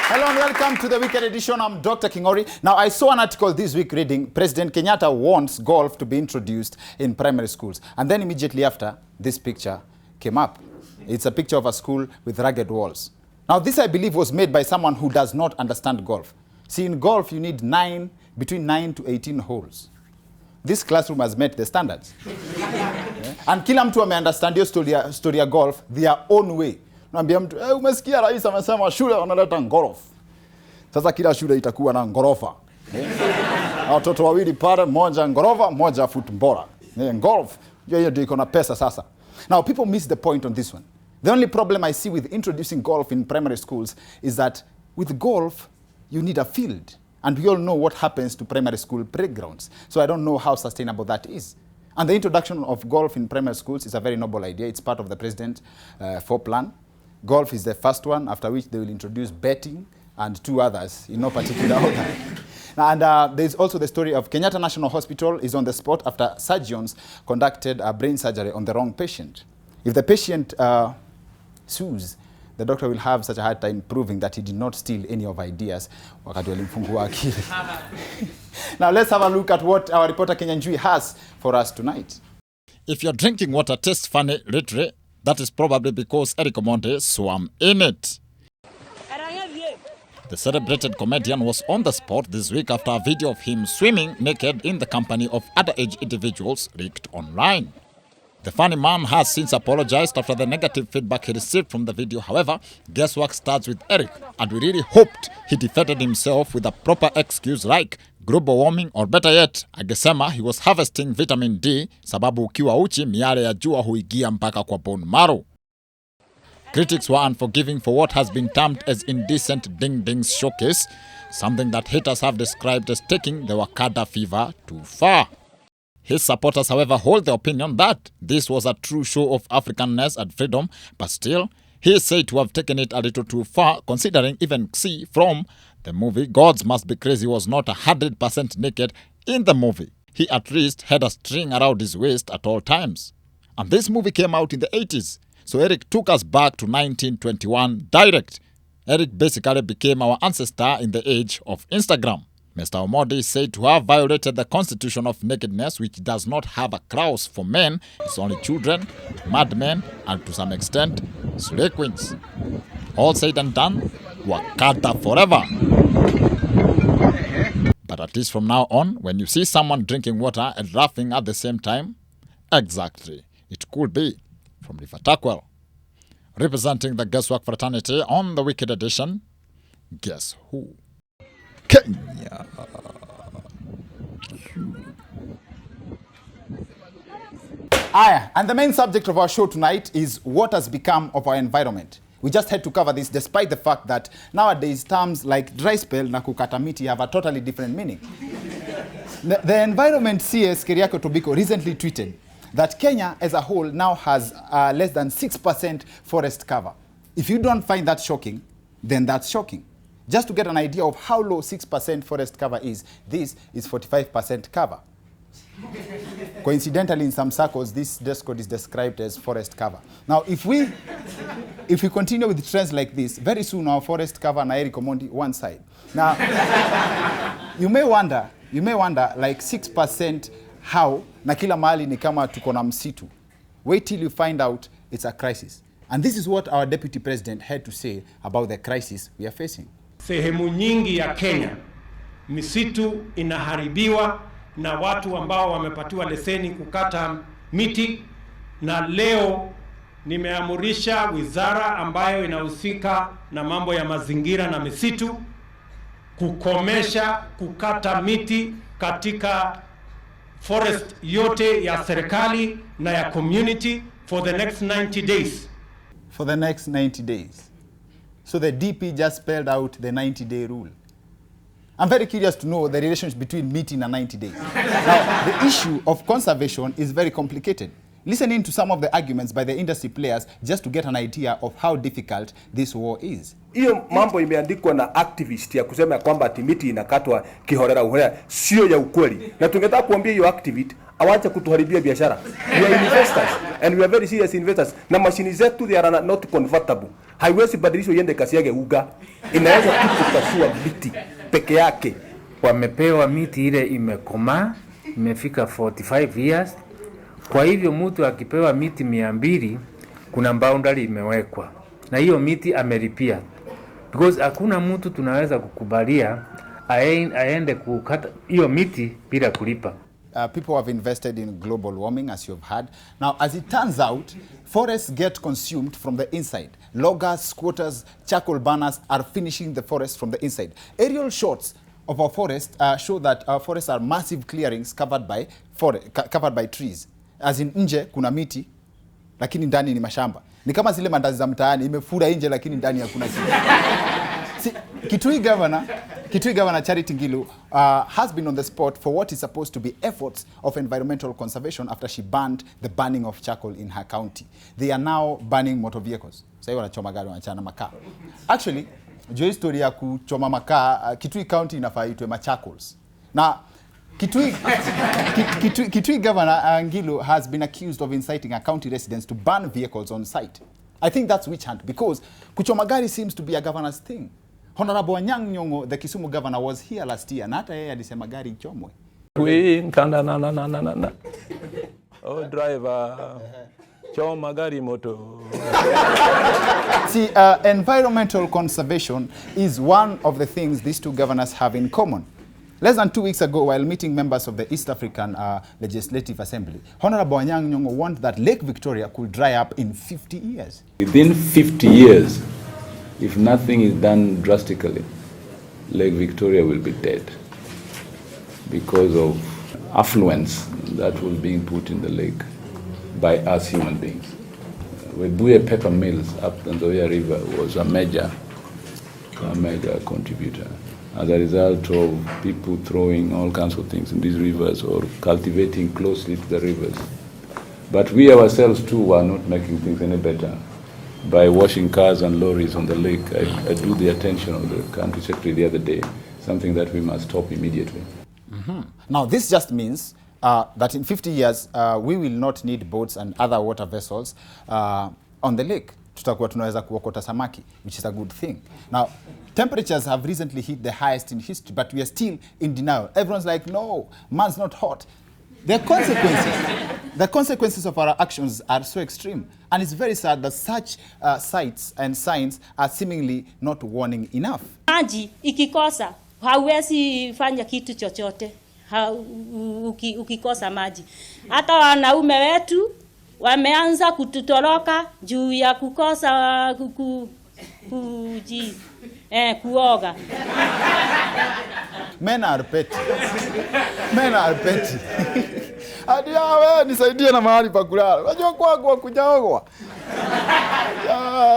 Hello and welcome to the weekend edition. I'm Dr. Kingori. Now, I saw an article this week reading, President Kenyatta wants golf to be introduced in primary schools. And then immediately after, this picture came up. It's a picture of a school with rugged walls. Now, this, I believe, was made by someone who does not understand golf. See, in golf, you need between 9 to 18 holes. This classroom has met the standards. And kila mtu understand your story ya golf their own way. Naambia mtu, umesikia rais amesema shule wanaleta golf. Sasa kila shule itakuwa na gorofa. Watoto wawili pale, moja gorofa, moja footballer. Golf, hiyo ndio iko na pesa sasa. Now, people miss the point on this one. The only problem I see with introducing golf in primary schools is that with golf, you need a field. And we all know what happens to primary school playgrounds. So I don't know how sustainable that is. And the introduction of golf in primary schools is a very noble idea. It's part of the President 4 plan. Golf is the first one, after which they will introduce betting and 2 others in no particular order. And there's also the story of Kenyatta National Hospital is on the spot after surgeons conducted a brain surgery on the wrong patient. If the patient sues, the doctor will have such a hard time proving that he did not steal any of ideas. Now let's have a look at what our reporter Kenyan Njui has for us tonight. If your drinking water tastes funny, literally, that is probably because Eric Omondi swam in it. The celebrated comedian was on the spot this week after a video of him swimming naked in the company of underage individuals leaked online. The funny man has since apologized after the negative feedback he received from the video. However, guesswork starts with Eric, and we really hoped he defended himself with a proper excuse like global warming, or better yet, agesema he was harvesting vitamin D sababu ukiwa uchi miale ya jua huigia mpaka kwa bone marrow. Critics were unforgiving for what has been termed as indecent ding-dings showcase, something that haters have described as taking the Wakanda fever too far. His supporters, however, hold the opinion that this was a true show of Africanness and freedom, but still, he is said to have taken it a little too far, considering even C from the movie Gods Must Be Crazy was not 100% naked in the movie. He at least had a string around his waist at all times. And this movie came out in the 80s, so Eric took us back to 1921 direct. Eric basically became our ancestor in the age of Instagram. Mr. Omondi is said to have violated the constitution of nakedness, which does not have a clause for men. It's only children, madmen, and to some extent, slay queens. All said and done, Wakanda forever. But at least from now on, when you see someone drinking water and laughing at the same time, exactly, it could be from River Takwel. Representing the Guesswork fraternity on the Wicked Edition, guess who? Kenya. And the main subject of our show tonight is what has become of our environment. We just had to cover this despite the fact that nowadays terms like dry spell na kukata miti have a totally different meaning. The environment CS Keriako Tobiko recently tweeted that Kenya as a whole now has less than 6% forest cover. If you don't find that shocking, then that's shocking. Just to get an idea of how low 6% forest cover is, this is 45% cover. Coincidentally, in some circles, this dress code is described as forest cover. Now, if we continue with trends like this, very soon our forest cover na Eric Omondi one side. Now, you may wonder, like 6% how, na kila mahali ni kama tuko na msitu. Wait till you find out it's a crisis. And this is what our deputy president had to say about the crisis we are facing. Sehemu nyingi ya Kenya, misitu inaharibiwa na watu ambao wamepatiwa leseni kukata miti, na leo nimeamurisha wizara ambayo inahusika na mambo ya mazingira na misitu kukomesha kukata miti katika forest yote ya serikali na ya community for the next 90 days. For the next 90 days. So the DP just spelled out the 90-day rule. I'm very curious to know the relationship between meeting and 90 days. Now, the issue of conservation is very complicated. listening to some of the arguments by the industry players just to get an idea of how difficult this war is. Hiyo mambo imeandikwa na activist ya kusema kwamba miti inakatwa kiholela sio ya ukweli. Na tungetaka kuambia hiyo activist awache kutuharibia biashara. We are investors and we are very serious investors. Na mashini zetu they are not convertible. Haiwezi badilishwa iende kasi yake uga. Inaweza kukasua miti peke yake. Wamepewa miti ile imekomaa, imefika 45 years. Kwa hivyo mtu akipewa miti 200 kuna boundary imewekwa. Na hiyo miti ameripia. Because hakuna mtu tunaweza kukubalia aende kukata hiyo miti bila kulipa. People have invested in global warming, as you've heard. Now, as it turns out, forests get consumed from the inside. Loggers, squatters, charcoal burners are finishing the forest from the inside. Aerial shots of our forest show that our forests are massive clearings covered by trees. As in nje kuna miti, lakini ndani ni mashamba. Ni kama zile mandazi za mtaani, imefura nje lakini ndani hakuna kitu. Kitui Governor Charity Ngilu has been on the spot for what is supposed to be efforts of environmental conservation after she banned the burning of charcoal in her county. They are now banning motor vehicles. Sasa wanachoma gari, wanachana makaa. Actually, juu story ya kuchoma makaa, Kitui County inafaa itwe Machakos. Na Kitui Governor Ngilu has been accused of inciting her county residents to burn vehicles on site. I think that's witch hunt because kuchoma gari seems to be a governor's thing. Honorable Anyang' Nyong'o, the Kisumu governor, was here last year. Na hata yeye alisema gari ichomwe. Oh, driver. Choma gari moto. See, environmental conservation is one of the things these two governors have in common. Less than 2 weeks ago, while meeting members of the East African Legislative Assembly, Honorable Anyang' Nyong'o warned that Lake Victoria could dry up in 50 years. Within 50 years, if nothing is done drastically, Lake Victoria will be dead because of affluence that was being put in the lake by us human beings. Webuye Pepper Mills up the Nzoia River was a major contributor as a result of people throwing all kinds of things in these rivers or cultivating closely to the rivers. But we ourselves too are not making things any better by washing cars and lorries on the lake. I drew the attention of the country secretary the other day, something that we must stop immediately. Mm-hmm. Now, this just means that in 50 years, we will not need boats and other water vessels on the lake. Tutakuwa tunaweza kuokota samaki, which is a good thing. Now, temperatures have recently hit the highest in history, but we are still in denial. Everyone's like, no, man's not hot. The consequences of our actions are so extreme. And it's very sad that such sights and signs are seemingly not warning enough. Maji ikikosa, hauwezi fanya kitu chochote. Ukikosa maji. Hata wanaume wetu wameanza kututoroka juu ya kukosa kuoga. Men are petty. Men are petty. Hadi wewe nisaidie na mahali pa kulala. Unajua kwangu kujaogwa.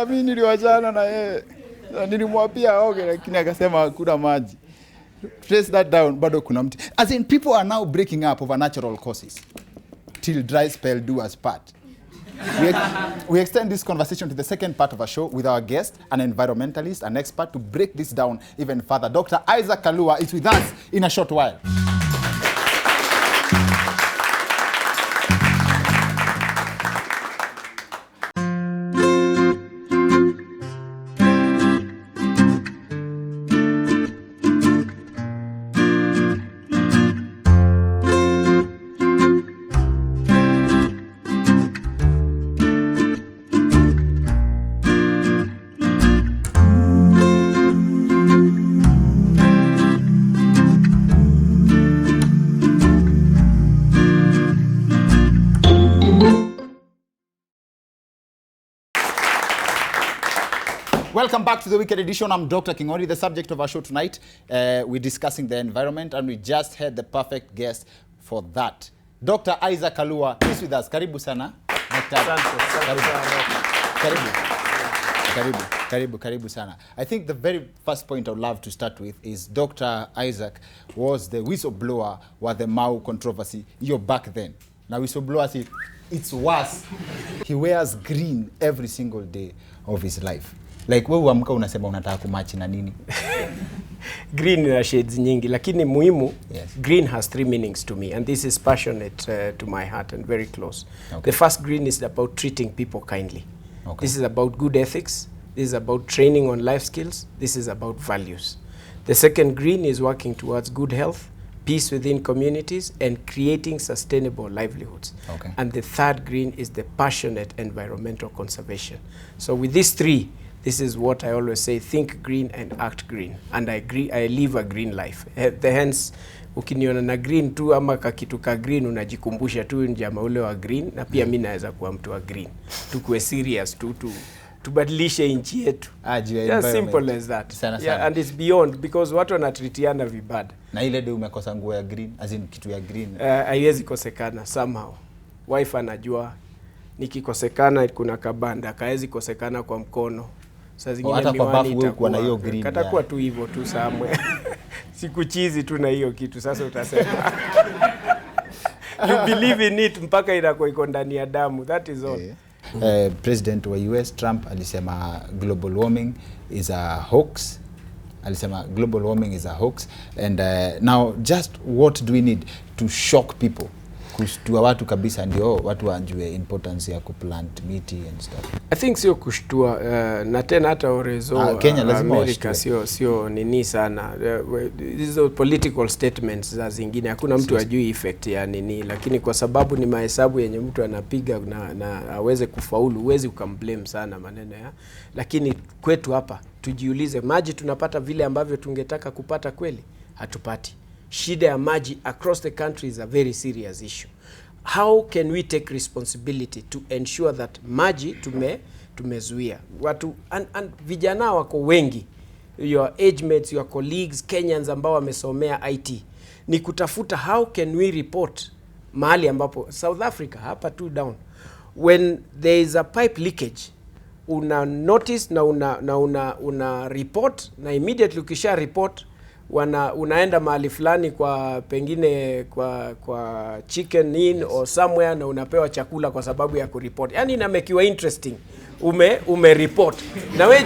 Mimi niliwachana na yeye. Nilimwapia aoge lakini akasema hakuna maji. Trace that down, bado kuna mti. As in, people are now breaking up over natural causes. Till dry spell do us part. We extend this conversation to the second part of our show with our guest, an environmentalist, an expert, to break this down even further. Dr. Isaac Kalua is with us in a short while. Welcome back to the Weekend Edition. I'm Dr. Kingori. The subject of our show tonight, we're discussing the environment, and we just had the perfect guest for that. Dr. Isaac Kalua is with us. Karibu sana. Karibu sana. I think the very first point I would love to start with is Dr. Isaac was the whistleblower with the Mau controversy. You're back then. Now whistleblower it's worse. He wears green every single day of his life. Like wewe uamka unasema unataka kumatch na nini? Green ina shades nyingi, lakini muhimu, Yes. green has 3 meanings to me, and this is passionate to my heart and very close. Okay. The first green is about treating people kindly. Okay. This is about good ethics. This is about training on life skills. This is about values. The second green is working towards good health, peace within communities, and creating sustainable livelihoods. Okay. And the third green is the passionate environmental conservation. So with these 3, this is what I always say: think green and act green. And I live a green life. Hence, ukiniona na green tu ama kakitu ka green, unajikumbusha tu njama ule wa green, na pia mimi naweza kuwa mtu wa green. Tukue serious tubadilishe nchi yetu. Just simple as that. Sana. And it's beyond, because watu wanatritiana vibada. Na ile day umekosa nguo ya green, as in kitu ya green. Haiwezi kosekana somehow. Wife anajua nikikosekana kuna kabanda, kaezi kosekana kwa mkono. Saa zingine hata kwa miwani bafu kuwa na hiyo green. Katakuwa tu hivyo tu somewhere. Siku chizi tu na hiyo kitu, sasa utasema. You believe in it mpaka inakuwa iko ndani ya damu. That is all. President wa US Trump alisema global warming is a hoax. And now just what do we need to shock people? Kushtua watu kabisa ndio watu wajue importance ya kuplant miti and stuff. I think sio kushtua, na tena hata orezo Kenya lazima America sio nini sana. Hizo political statements za zingine hakuna mtu ajui effect ya nini, lakini kwa sababu ni mahesabu yenye mtu anapiga na aweze kufaulu, huwezi ukamblame sana maneno ya. Lakini kwetu hapa tujiulize, maji tunapata vile ambavyo tungetaka kupata kweli? Hatupati. Shida ya maji across the country is a very serious issue. How can we take responsibility to ensure that maji tumezuia? Watu and vijana wako wengi, your age mates, your colleagues, Kenyans ambao wamesomea IT, ni kutafuta how can we report mahali ambapo South Africa hapa tu down, when there is a pipe leakage, una notice na una report, na immediately ukisha report unaenda mahali fulani kwa pengine kwa chicken inn or somewhere, na unapewa chakula kwa sababu ya kuripoti. Yani inamekiwa interesting. Ume report. Na we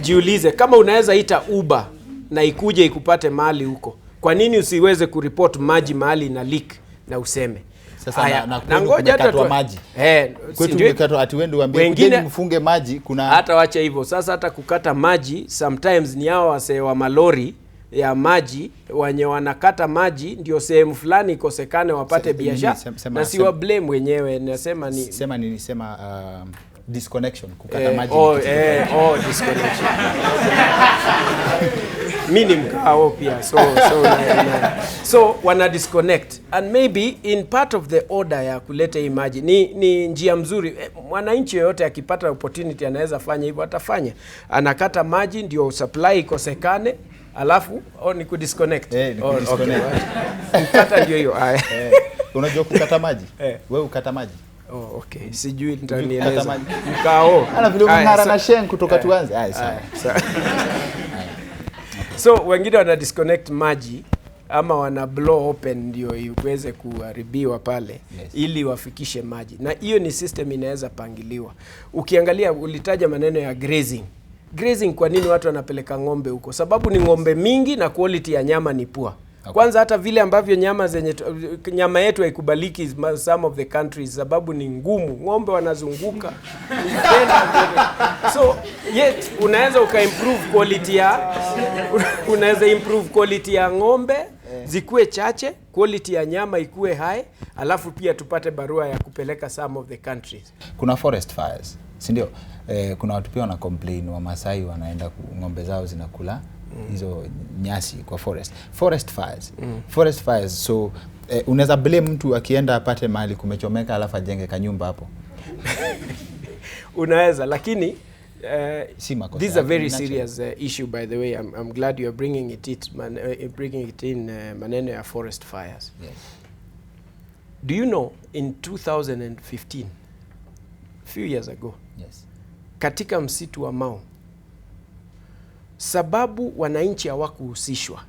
jiulize kama unaweza ita Uber na ikuje ikupate mahali huko, kwa nini usiweze kuripoti maji mahali na leak na useme? Sasa na ngoja hata maji. Kwetu umekatwa ati wende uambie wengine mfunge maji, kuna hata wacha hivyo. Sasa hata kukata maji sometimes ni hao wase wa malori ya maji wenye wanakata maji ndio sehemu fulani ikosekane wapate biashara, na si wa blame wenyewe. Nasema ni disconnection, kukata maji. Disconnection. Mimi mkao pia so wana disconnect, and maybe in part of the order ya kuleta maji ni njia mzuri. Mwananchi yote akipata opportunity anaweza fanya hivyo, atafanya. Anakata maji ndio supply ikosekane, alafu ni kudisconnect. Disconnect. Kukata ndio hiyo. Unajua kukata maji? Wewe ukata maji? Okay. Sijui nitanieleza. Mkao. Ana vile ungara na Shen kutoka tuanze. Sawa. So wengine wana disconnect maji ama wana blow open ndio iweze kuharibiwa pale, yes, ili wafikishe maji. Na hiyo ni system inaweza pangiliwa. Ukiangalia ulitaja maneno ya grazing. Grazing, kwa nini watu wanapeleka ng'ombe huko? Sababu ni ng'ombe mingi na quality ya nyama ni poor. Okay. Kwanza hata vile ambavyo nyama yetu haikubaliki some of the countries, sababu ni ngumu, ng'ombe wanazunguka. So yet unaweza improve quality ya ng'ombe zikuwe chache, quality ya nyama ikuwe high, alafu pia tupate barua ya kupeleka some of the countries. Kuna forest fires, si ndio? Kuna watu pia wana complain, wa Masai wanaenda ng'ombe zao zinakula hizo nyasi kwa forest fires. So unaweza blame mtu akienda apate mahali kumechomeka alafu ajenge kanyumba hapo? Unaweza, lakini this is a very serious issue, by the way. I'm glad you are bringing it in maneno ya forest fires. Yes. Do you know in 2015, few years ago, yes, katika msitu wa Mau, sababu wananchi hawakuhusishwa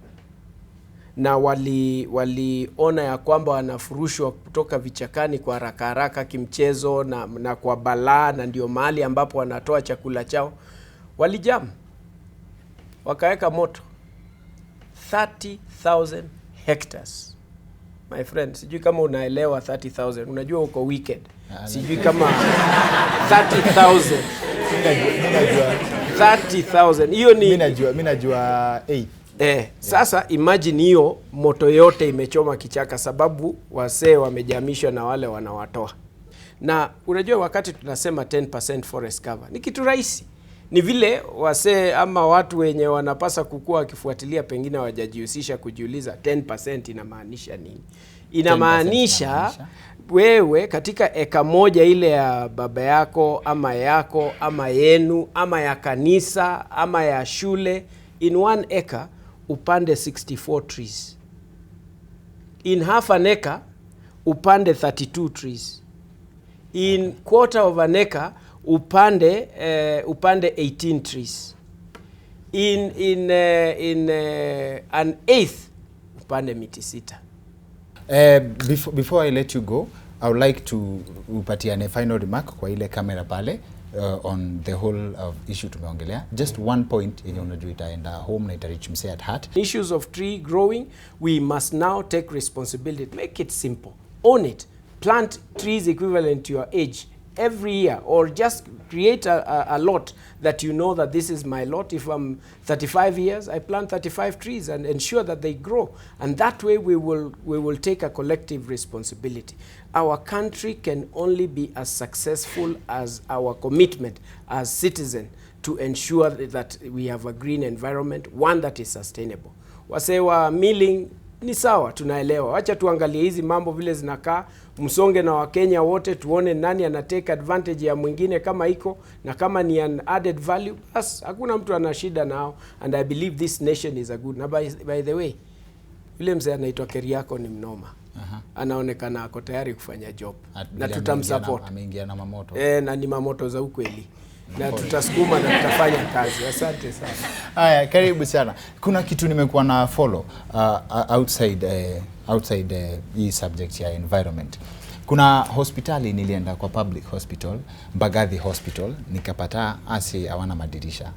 na waliona ya kwamba wanafurushwa kutoka vichakani kwa haraka kimchezo na kwa balaa, na ndio mahali ambapo wanatoa chakula chao. Walijam, wakaweka moto 30,000 hectares. My friend, sijui kama unaelewa 30,000. Unajua uko weekend. Sijui kama 30,000. 30,000. Hiyo ni mimi najua 8. Sasa imagine hiyo moto yote imechoma kichaka sababu wasee wamejamishwa na wale wanawatoa. Na unajua wakati tunasema 10% forest cover, ni kitu rahisi. Ni vile wasee ama watu wenye wanapasa kukua wakifuatilia pengine wajajihusisha kujiuliza 10% inamaanisha nini. Inamaanisha wewe katika eka moja ile ya baba yako ama yenu ama ya kanisa ama ya shule, in 1 acre upande 64 trees. In half an acre upande 32 trees. In quarter of an acre upande 18 trees. In an eighth upande miti 6. Before I let you go, I would like to upatiane final remark kwa ile kamera pale on the whole of issue tumeongelea. Just one point yenye unajua itaenda home na itarich msee at heart. Issues of tree growing, we must now take responsibility. Make it simple. Own it. Plant trees equivalent to your age every year, or just create a lot that you know that this is my lot. If I'm 35 years, I plant 35 trees and ensure that they grow. And that way we will take a collective responsibility. Our country can only be as successful as our commitment as citizens to ensure that we have a green environment, one that is sustainable. Wasewa milling ni sawa, tunaelewa. Wacha tuangalie hizi mambo vile zinakaa, msonge na Wakenya wote, tuone nani ana take advantage ya mwingine kama iko, na kama ni an added value, bas hakuna mtu ana shida nao. And I believe this nation is a good. Na by the way, yule mzee anaitwa Keriako ni mnoma. Anaonekana ako tayari kufanya job. Na tutamsupport. Ameingia na mamoto. Na ni mamoto za ukweli. Na tutasukuma na tutafanya kazi. Asante sana. Haya, karibu sana. Kuna kitu nimekuwa na follow outside hii subject ya environment. Kuna hospitali nilienda kwa public hospital, Mbagathi Hospital, nikapata asi hawana madirisha.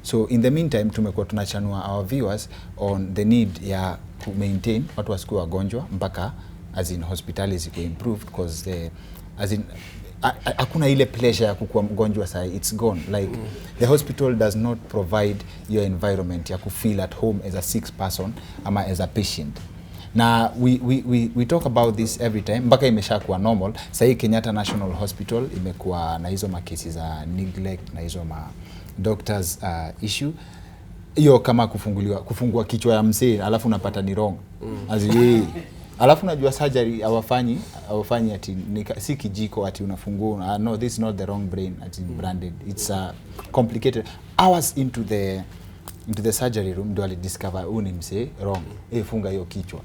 So in the meantime tumekuwa tunachanua our viewers on the need ya to maintain watu wasikuwe wagonjwa mpaka as in hospitali ziko improved, because hakuna ile pleasure ya kukuwa mgonjwa saa, it's gone. Like the hospital does not provide your environment ya feel at home as a sick person ama as a patient. Na we talk about this every time mpaka imeshakuwa normal. Sasa Kenyatta National Hospital imekuwa na hizo makesi za neglect na hizo doctors issue. Hiyo kama kufungua kichwa ya msee alafu unapata ni wrong. Alafu unajua surgery hawafanyi ati si kijiko ati unafungua. No, this is not the wrong brain ati branded. It's complicated. Hours into the surgery room ndio ali discover ni msee wrong. Funga hiyo kichwa.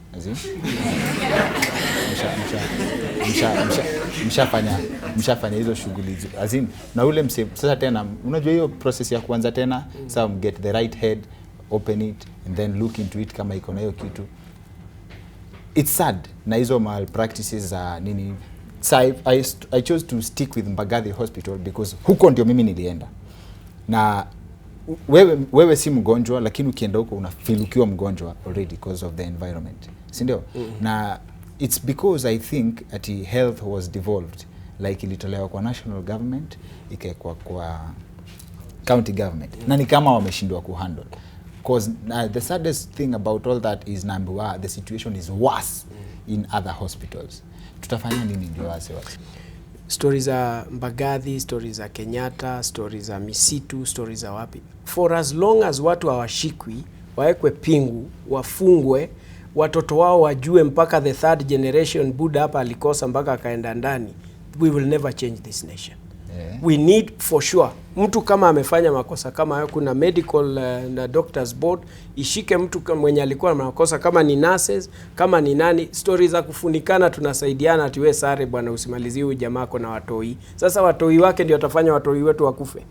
Mshafanya hizo shughuli. Na ule msee sasa tena unajua hiyo process ya kuanza tena, some get the right head, open it and then look into it kama iko na hiyo kitu. It's sad na hizo malpractices za nini. So I chose to stick with Mbagathi Hospital because huko ndio mimi nilienda. Na wewe si mgonjwa, lakini ukienda huko unafeel ukiwa mgonjwa already because of the environment. Si ndio? Na it's because I think ati health was devolved, like ilitolewa kwa national government ikaekwa kwa county government. Na ni kama wameshindwa kuhandle. Because the saddest thing about all that is number one, the situation is worse in other hospitals. Tutafanya nini ndio wase? Stories za Mbagathi, stories za Kenyatta, stories za misitu, stories za wapi. For as long as watu hawashikwi, waekwe pingu, wafungwe, watoto wao wajue mpaka the third generation Buddha hapa alikosa mpaka akaenda ndani, we will never change this nation. We need for sure, mtu kama amefanya makosa kama hayo, kuna medical na doctors board ishike mtu kama mwenye alikuwa na makosa, kama ni nurses, kama ni nani. Stories za kufunikana tunasaidiana ati wewe sare bwana usimalizie huyu jamaa na watoi. Sasa watoi wake ndio watafanya watoi wetu wakufe.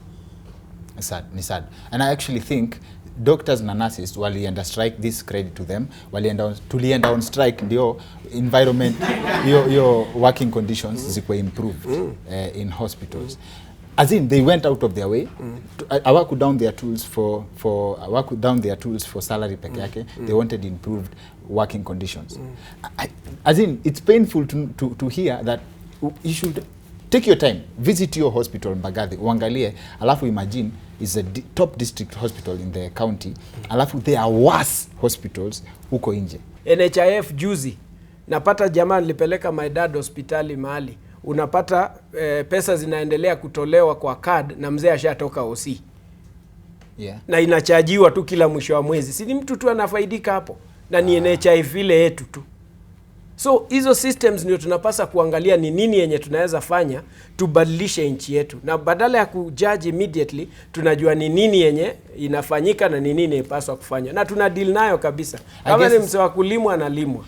Ni sad. And I actually think doctors na nurses walienda strike, this credit to them, tulienda on strike ndio environment your working conditions zikuwa improved in hospitals. As in, they went out of their way. Awaku down their tools for salary peke yake. They wanted improved working conditions. As in, it's painful to hear that you should take your time, visit your hospital Mbagathi, uangalie, alafu imagine is a top district hospital in the county, alafu there are worse hospitals huko nje. NHIF juzi napata jamaa nilipeleka my dad hospitali mahali, unapata pesa zinaendelea kutolewa kwa card na mzee ashatoka OC. Yeah. Na inachajiwa tu kila mwisho wa mwezi. Si ni mtu tu anafaidika hapo, na ni NHIF ile yetu tu. So hizo systems ndio tunapasa kuangalia ni nini yenye tunaweza fanya tubadilishe nchi yetu, na badala ya kujudge immediately tunajua ni nini yenye inafanyika na ni nini inapaswa kufanya, na tuna deal nayo kabisa. Kama ni mse wa kulimwa analimwa.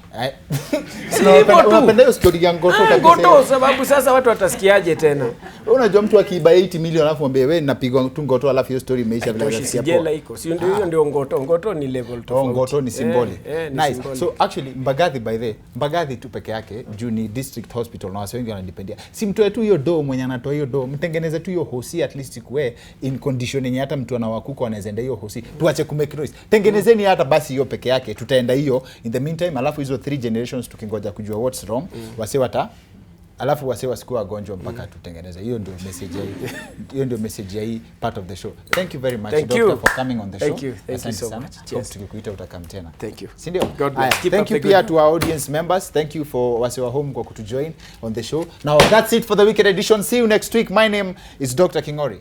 Unapenda hiyo story ya Ngoto kabisa. Ngoto sababu sasa watu watasikiaje tena? Unajua mtu akiiba 80 million alafu mwambie wewe ninapigwa tu Ngoto alafu hiyo story imeisha bila kusikia. Jela iko. Si ndio hiyo ndio Ngoto. Ngoto ni level tofauti. Ngoto ni symbolic. Nice. Symbolic. So actually Mbagathi by the Mbagathi tu peke yake juu ni district hospital na watu wengi wanadependia. Si mtoe tu hiyo do mwenye anatoa hiyo do, mtengeneze tu hiyo hosi at least kuwe in condition yenye hata mtu anawakuko anaweza enda hiyo hosi. Tuache ku make noise. Tengenezeni hata basi hiyo peke yake, tutaenda hiyo in the meantime, alafu hizo 3 generations tukingoja kujua what's wrong, wase wata alafu wase wasikuwa wagonjwa mpaka tutengeneze. Hiyo ndio message hii. Hiyo ndio message hii part of the show. Thank you very much doctor for coming on the show. Thank you so much. Hope tukikuita utakam tena. Thank you. Si ndio? Thank you pia to our audience members. Thank you for wase wa home kwa kutujoin on the show. Now that's it for the weekend edition. See you next week. My name is Dr. Kingori.